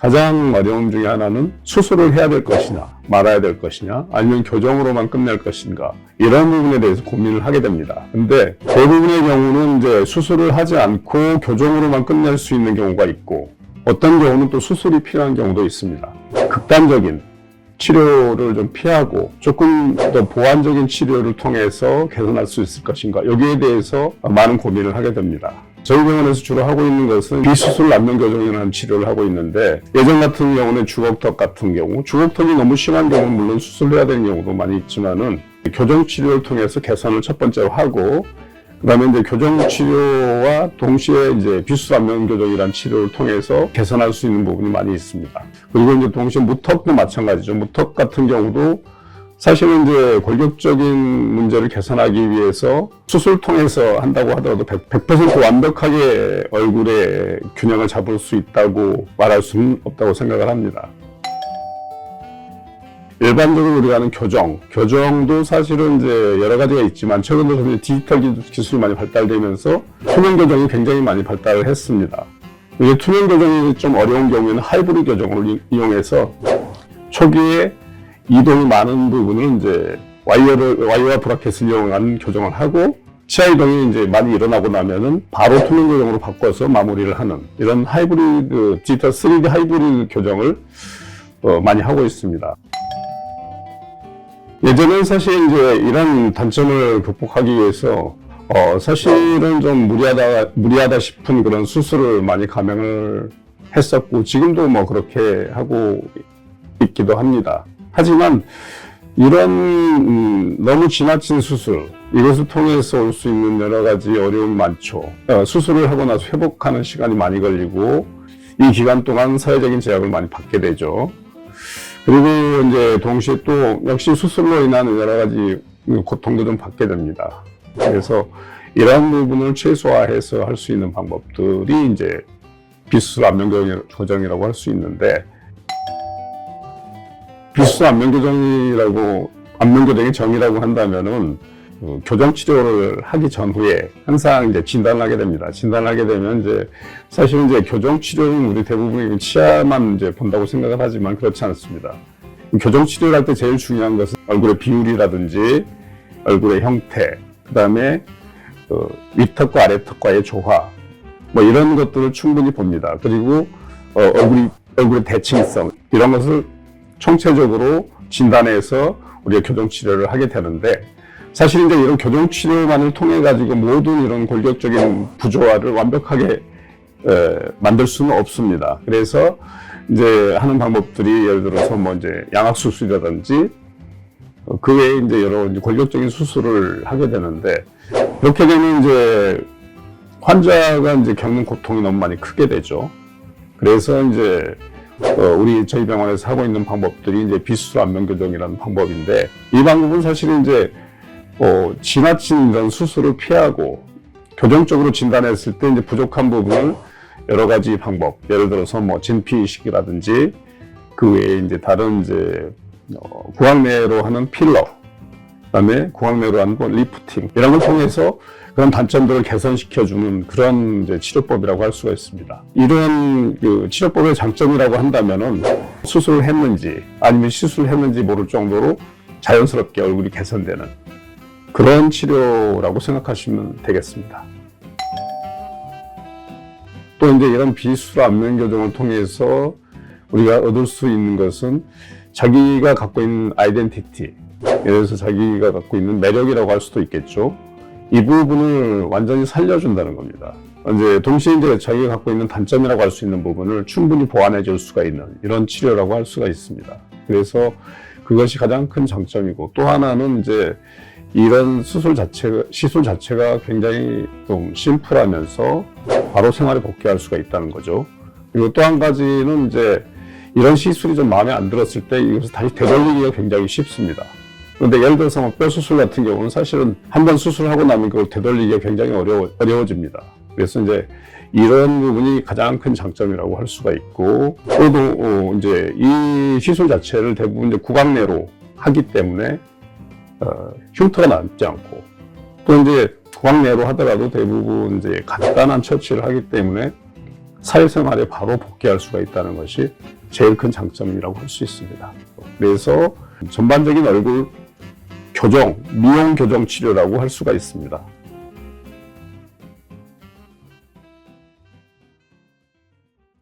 가장 어려움 중에 하나는 수술을 해야 될 것이냐, 말아야 될 것이냐, 아니면 교정으로만 끝낼 것인가, 이런 부분에 대해서 고민을 하게 됩니다. 근데 대부분의 경우는 이제 수술을 하지 않고 교정으로만 끝낼 수 있는 경우가 있고, 어떤 경우는 또 수술이 필요한 경우도 있습니다. 극단적인 치료를 좀 피하고 조금 더 보완적인 치료를 통해서 개선할 수 있을 것인가, 여기에 대해서 많은 고민을 하게 됩니다. 저희 병원에서 주로 하고 있는 것은 비수술 남는 교정이라는 치료를 하고 있는데, 예전 같은 경우는 주걱턱 같은 경우, 주걱턱이 너무 심한 경우는 물론 수술해야 되는 경우도 많이 있지만은 교정 치료를 통해서 개선을 첫 번째로 하고, 그다음에 이제 교정 치료와 동시에 이제 비수술 안면 교정이라는 치료를 통해서 개선할 수 있는 부분이 많이 있습니다. 그리고 이제 동시에 무턱도 마찬가지죠. 무턱 같은 경우도 사실은 이제 골격적인 문제를 개선하기 위해서 수술을 통해서 한다고 하더라도 100% 완벽하게 얼굴의 균형을 잡을 수 있다고 말할 수는 없다고 생각을 합니다. 일반적으로 우리가 하는 교정도 사실은 이제 여러 가지가 있지만, 최근 들어서 디지털 기술이 많이 발달되면서 투명 교정이 굉장히 많이 발달을 했습니다. 이게 투명 교정이 좀 어려운 경우에는 하이브리드 교정을 이용해서 초기에 이동이 많은 부분을 이제 와이어와 브라켓을 이용한 교정을 하고, 치아 이동이 이제 많이 일어나고 나면은 바로 투명 교정으로 바꿔서 마무리를 하는 이런 하이브리드, 디지털 3D 하이브리드 교정을 많이 하고 있습니다. 예전엔 사실 이제 이런 단점을 극복하기 위해서 사실은 좀 무리하다 싶은 그런 수술을 많이 감행을 했었고, 지금도 뭐 그렇게 하고 있기도 합니다. 하지만 이런 너무 지나친 수술, 이것을 통해서 올 수 있는 여러 가지 어려움이 많죠. 수술을 하고 나서 회복하는 시간이 많이 걸리고, 이 기간 동안 사회적인 제약을 많이 받게 되죠. 그리고 이제 동시에 또 역시 수술로 인한 여러 가지 고통도 좀 받게 됩니다. 그래서 이러한 부분을 최소화해서 할 수 있는 방법들이 이제 비수술 안면 교정이라고 할 수 있는데, 비수술 안면 교정의 정의라고 한다면은 교정 치료를 하기 전후에 항상 이제 진단을 하게 됩니다. 진단을 하게 되면 이제 사실은 이제 교정 치료는 우리 대부분이 치아만 이제 본다고 생각을 하지만 그렇지 않습니다. 교정 치료를 할 때 제일 중요한 것은 얼굴의 비율이라든지 얼굴의 형태, 그다음에 윗턱과 아래턱과의 조화, 뭐 이런 것들을 충분히 봅니다. 그리고 얼굴의 대칭성, 이런 것을 총체적으로 진단해서 우리가 교정 치료를 하게 되는데, 사실 이제 이런 교정 치료만을 통해 가지고 모든 이런 골격적인 부조화를 완벽하게 만들 수는 없습니다. 그래서 이제 하는 방법들이 예를 들어서 뭐 이제 양악 수술이라든지 그 외에 이제 여러 골격적인 수술을 하게 되는데, 그렇게 되면 이제 환자가 이제 겪는 고통이 너무 많이 크게 되죠. 그래서 이제 저희 병원에서 하고 있는 방법들이 이제 비수술 안면 교정이라는 방법인데, 이 방법은 사실은 이제 지나친 이런 수술을 피하고 교정적으로 진단했을 때 이제 부족한 부분을 여러 가지 방법, 예를 들어서 뭐 진피 이식이라든지 그 외에 이제 다른 이제 구강내로 하는 필러, 그다음에 구강내로 하는 리프팅, 이런 걸 통해서 그런 단점들을 개선시켜주는 그런 이제 치료법이라고 할 수가 있습니다. 이런 치료법의 장점이라고 한다면은 수술을 했는지 아니면 시술을 했는지 모를 정도로 자연스럽게 얼굴이 개선되는 그런 치료라고 생각하시면 되겠습니다. 또 이제 이런 비수술 안면 교정을 통해서 우리가 얻을 수 있는 것은 자기가 갖고 있는 아이덴티티, 예를 들어서 자기가 갖고 있는 매력이라고 할 수도 있겠죠. 이 부분을 완전히 살려준다는 겁니다. 이제 동시에 이제 자기가 갖고 있는 단점이라고 할 수 있는 부분을 충분히 보완해 줄 수가 있는 이런 치료라고 할 수가 있습니다. 그래서 그것이 가장 큰 장점이고, 또 하나는 이제 이런 시술 자체가 굉장히 좀 심플하면서 바로 생활에 복귀할 수가 있다는 거죠. 그리고 또 한 가지는 이제 이런 시술이 좀 마음에 안 들었을 때 이것을 다시 되돌리기가 굉장히 쉽습니다. 그런데 예를 들어서 뭐 뼈 수술 같은 경우는 사실은 한번 수술하고 나면 그걸 되돌리기가 굉장히 어려워집니다. 그래서 이제 이런 부분이 가장 큰 장점이라고 할 수가 있고, 또 이제 이 시술 자체를 대부분 이제 구강내로 하기 때문에 흉터가 남지 않고, 또 이제 구강내로 하더라도 대부분 이제 간단한 처치를 하기 때문에 사회생활에 바로 복귀할 수가 있다는 것이 제일 큰 장점이라고 할 수 있습니다. 그래서 전반적인 얼굴 교정, 미용 교정 치료라고 할 수가 있습니다.